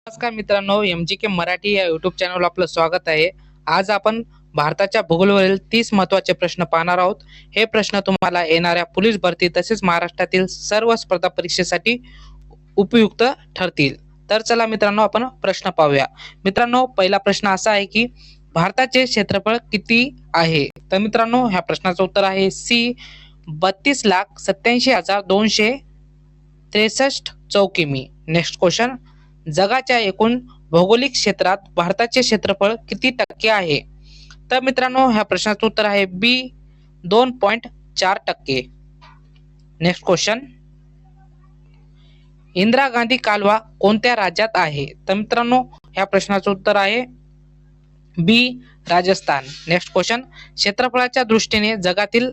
नमस्कार मित्रांनो, MGK मराठी या युट्यूब चॅनलवर आपलं स्वागत आहे. आज आपण भारताच्या भूगोलावरील 30 महत्त्वाचे प्रश्न पाहणार आहोत. हे प्रश्न तुम्हाला येणाऱ्या पोलीस भरती तसेच महाराष्ट्रातील सर्व स्पर्धा परीक्षेसाठी उपयुक्त ठरतील. तर चला मित्रांनो, आपण प्रश्न पाहूया. मित्रांनो, पहिला प्रश्न असा आहे की भारताचे क्षेत्रफळ किती आहे? तर मित्रांनो, ह्या प्रश्नाचं उत्तर आहे सी 32,87,263 चौरस किमी. नेक्स्ट क्वेश्चन, जगाच्या एकूण भौगोलिक क्षेत्रात भारताचे क्षेत्रफळ किती टक्के आहे? तर मित्रांनो, ह्या प्रश्नाचं उत्तर आहे बी 2.4%. नेक्स्ट क्वेश्चन, इंदिरा गांधी कालवा कोणत्या राज्यात आहे? तर मित्रांनो, ह्या प्रश्नाचं उत्तर आहे बी राजस्थान. नेक्स्ट क्वेश्चन, क्षेत्रफळाच्या दृष्टीने जगातील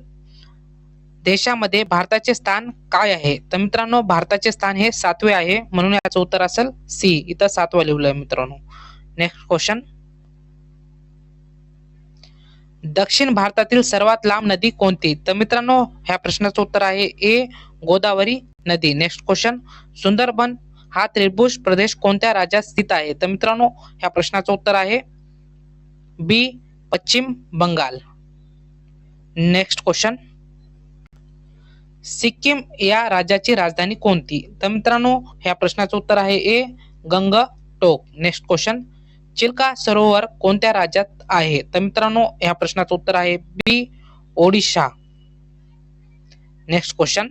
देशामध्ये भारताचे स्थान काय आहे? तर मित्रांनो, भारताचे स्थान हे 7वे आहे, म्हणून याचं उत्तर असेल सी. इथं 7वा लिहिलंय मित्रांनो. नेक्स्ट क्वेश्चन, दक्षिण भारतातील सर्वात लांब नदी कोणती? तर मित्रांनो, ह्या प्रश्नाचं उत्तर आहे ए गोदावरी नदी. नेक्स्ट क्वेश्चन, सुंदरबन हा त्रिभुज प्रदेश कोणत्या राज्यात स्थित आहे? तर मित्रांनो, ह्या प्रश्नाचं उत्तर आहे बी पश्चिम बंगाल. नेक्स्ट क्वेश्चन, सिक्कीम या राज्याची राजधानी कोणती? तर मित्रांनो, ह्या प्रश्नाचं उत्तर आहे ए गंगटोक. नेक्स्ट क्वेश्चन, चिल्का सरोवर कोणत्या राज्यात आहे? तर मित्रांनो, ह्या प्रश्नाचं उत्तर आहे बी ओडिशा. नेक्स्ट क्वेश्चन,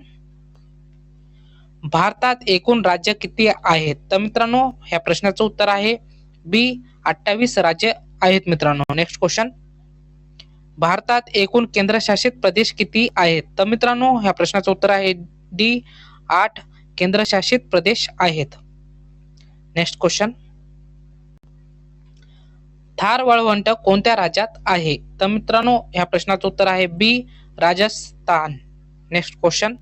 भारतात एकूण राज्य किती आहेत? तर मित्रांनो, ह्या प्रश्नाचं उत्तर आहे बी 28 राज्य आहेत मित्रांनो. नेक्स्ट क्वेश्चन, भारतात एकूण केंद्रशासित प्रदेश किती आहेत? तर मित्रांनो, ह्या प्रश्नाचं उत्तर आहे डी 8 केंद्रशासित प्रदेश आहेत. नेक्स्ट क्वेश्चन, थार वाळवंट कोणत्या राज्यात आहे? तर मित्रांनो, ह्या प्रश्नाचं उत्तर आहे बी राजस्थान. नेक्स्ट क्वेश्चन,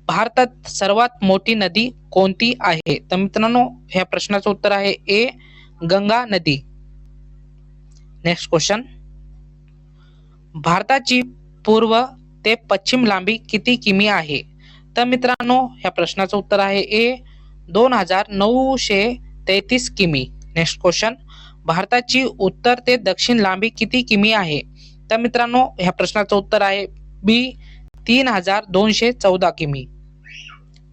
भारतात सर्वात मोठी नदी कोणती आहे? तर मित्रांनो, ह्या प्रश्नाचं उत्तर आहे ए गंगा नदी. नेक्स्ट क्वेश्चन, भारताची पूर्व ते पश्चिम लांबी किती किमी आहे? तर मित्रांनो, ह्या प्रश्नाचं उत्तर आहे ए 2933 किमी. नेक्स्ट क्वेश्चन, भारताची उत्तर ते दक्षिण लांबी किती किमी आहे? तर मित्रांनो, ह्या प्रश्नाचं उत्तर आहे बी 3214 किमी.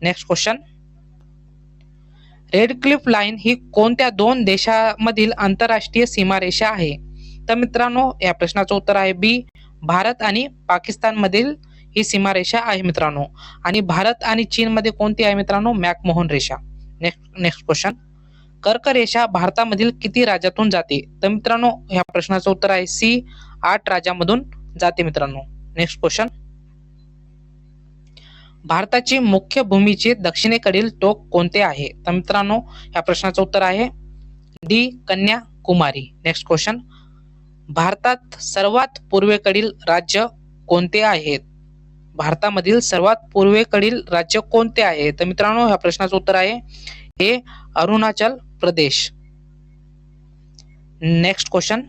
Next question, Radcliffe line ही कोणत्या दोन देशांमधील आंतरराष्ट्रीय सीमारेषा आहे? तर मित्रांनो, या प्रश्नाचं उत्तर आहे बी भारत आणि पाकिस्तान मधील ही सीमारेषा आहे मित्रांनो. आणि भारत आणि चीन मध्ये कोणती आहे मित्रांनो? मॅकमोहन रेषा. नेक्स्ट क्वेश्चन, कर्क रेषा भारतामधील किती राज्यातून जाते? तर मित्रांनो, ह्या प्रश्नाचं उत्तर आहे सी 8 राज्यामधून जाते मित्रांनो. नेक्स्ट क्वेश्चन, भारताची मुख्य भूमीचे दक्षिणेकडील टोक कोणते आहे? तर मित्रांनो, या प्रश्नाचं उत्तर आहे डी कन्याकुमारी. नेक्स्ट क्वेश्चन, भारतात सर्वात पूर्वेकडील राज्य कोणते आहेत? भारतामधील सर्वात पूर्वेकडील राज्य कोणते आहे? तर मित्रांनो, ह्या प्रश्नाचं उत्तर आहे ए अरुणाचल प्रदेश. नेक्स्ट क्वेश्चन,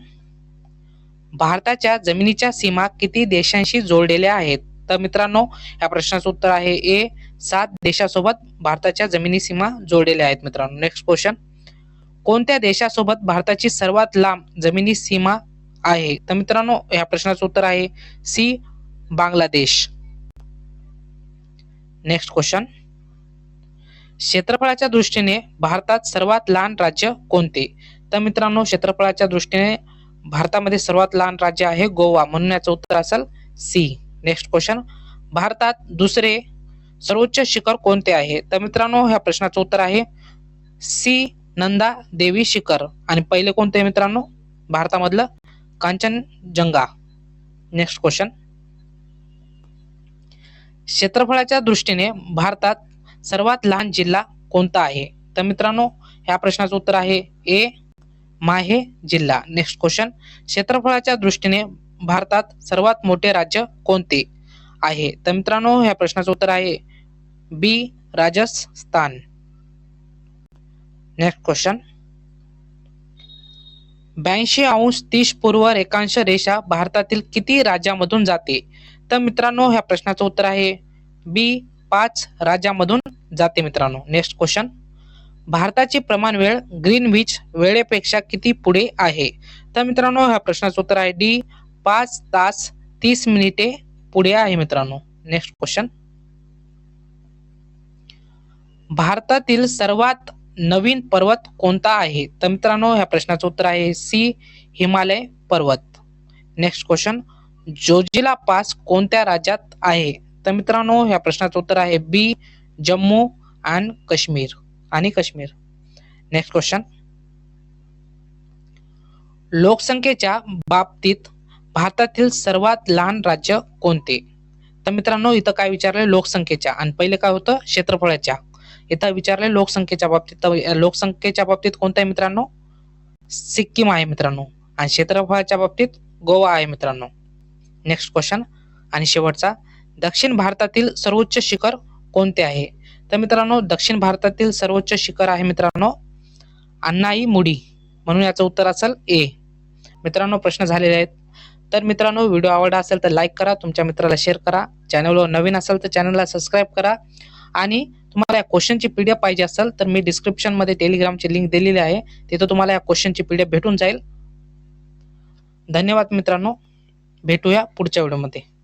भारताच्या जमिनीच्या सीमा किती देशांशी जोडलेल्या आहेत? तर मित्रांनो, या प्रश्नाचं उत्तर आहे ए 7 देशासोबत भारताच्या जमिनी सीमा जोडलेल्या आहेत मित्रांनो. नेक्स्ट क्वेश्चन, कोणत्या देशासोबत भारताची सर्वात लांब जमिनी सीमा आहे? तर मित्रांनो, या प्रश्नाचं उत्तर आहे सी बांगलादेश. नेक्स्ट क्वेश्चन, क्षेत्रफळाच्या दृष्टीने भारतात सर्वात लहान राज्य कोणते? तर मित्रांनो, क्षेत्रफळाच्या दृष्टीने भारतामध्ये सर्वात लहान राज्य आहे गोवा, म्हणून याचं उत्तर असेल सी. नेक्स्ट क्वेश्चन, भारतात दुसरे सर्वोच्च शिखर कोणते आहे? तर मित्रांनो, ह्या प्रश्नाचं उत्तर आहे सी नंदा देवी शिखर. आणि पहिले कोणते मित्रांनो? भारतामधलं कांचनजंगा. नेक्स्ट क्वेश्चन, क्षेत्रफळाच्या दृष्टीने भारतात सर्वात लहान जिल्हा कोणता आहे? तर मित्रांनो, ह्या प्रश्नाचं उत्तर आहे ए माहे जिल्हा. नेक्स्ट क्वेश्चन, क्षेत्रफळाच्या दृष्टीने भारतात सर्वात मोठे राज्य कोणते आहे? तर मित्रांनो, ह्या प्रश्नाचं उत्तर आहे बी राजस्थान. नेक्स्ट क्वेश्चन, 82° पूर्व रेखांश रेषा भारतातील किती राज्यामधून जाते? तर मित्रांनो, ह्या प्रश्नाचं उत्तर आहे बी 5 राज्यामधून जाते मित्रांनो. नेक्स्ट क्वेश्चन, भारताची प्रमाण वेळ ग्रीनविच वेळेपेक्षा किती पुढे आहे? तर मित्रांनो ह्या प्रश्नाचं उत्तर आहे डी 5 तास 30 मिनिटे पुढे आहे मित्रांनो. Next question. भारतातील सर्वात नवीन पर्वत कोणता आहे? तर मित्रांनो ह्या प्रश्नाचं उत्तर आहे सी हिमालय पर्वत. Next question. जोजिला पास कोणत्या राज्यात आहे? तर मित्रांनो ह्या प्रश्नाचं उत्तर आहे बी जम्मू आणि काश्मीर. Next question. लोकसंख्येच्या बाबतीत भारतातील सर्वात लहान राज्य कोणते? तर मित्रांनो इथं काय विचारले लोकसंख्येच्या आणि पहिले काय होतं क्षेत्रफळाच्या. इथं विचारले लोकसंख्येच्या बाबतीत. तर लोकसंख्येच्या बाबतीत कोणतं आहे मित्रांनो? सिक्कीम आहे मित्रांनो. आणि क्षेत्रफळाच्या बाबतीत गोवा आहे मित्रांनो. नेक्स्ट क्वेश्चन आणि शेवटचा. दक्षिण भारतातील सर्वोच्च शिखर कोणते आहे? तर मित्रांनो दक्षिण भारतातील सर्वोच्च शिखर आहे मित्रांनो अन्नाईमुडी, म्हणून याचं उत्तर असेल ए. मित्रांनो प्रश्न झालेले आहेत. तर मित्रांनो व्हिडिओ आवडला असेल तर लाईक करा, तुमच्या मित्राला शेअर करा, चॅनलवर नवीन असेल तर चॅनलला सबस्क्राईब करा. आणि तुम्हाला या क्वेश्चनची पीडीएफ पाहिजे असेल तर मी डिस्क्रिप्शन मध्ये टेलिग्रामची लिंक दिलेली आहे, तिथं तुम्हाला या क्वेश्चनची पीडीएफ भेटून जाईल. धन्यवाद मित्रांनो, भेटूया पुढच्या व्हिडिओमध्ये.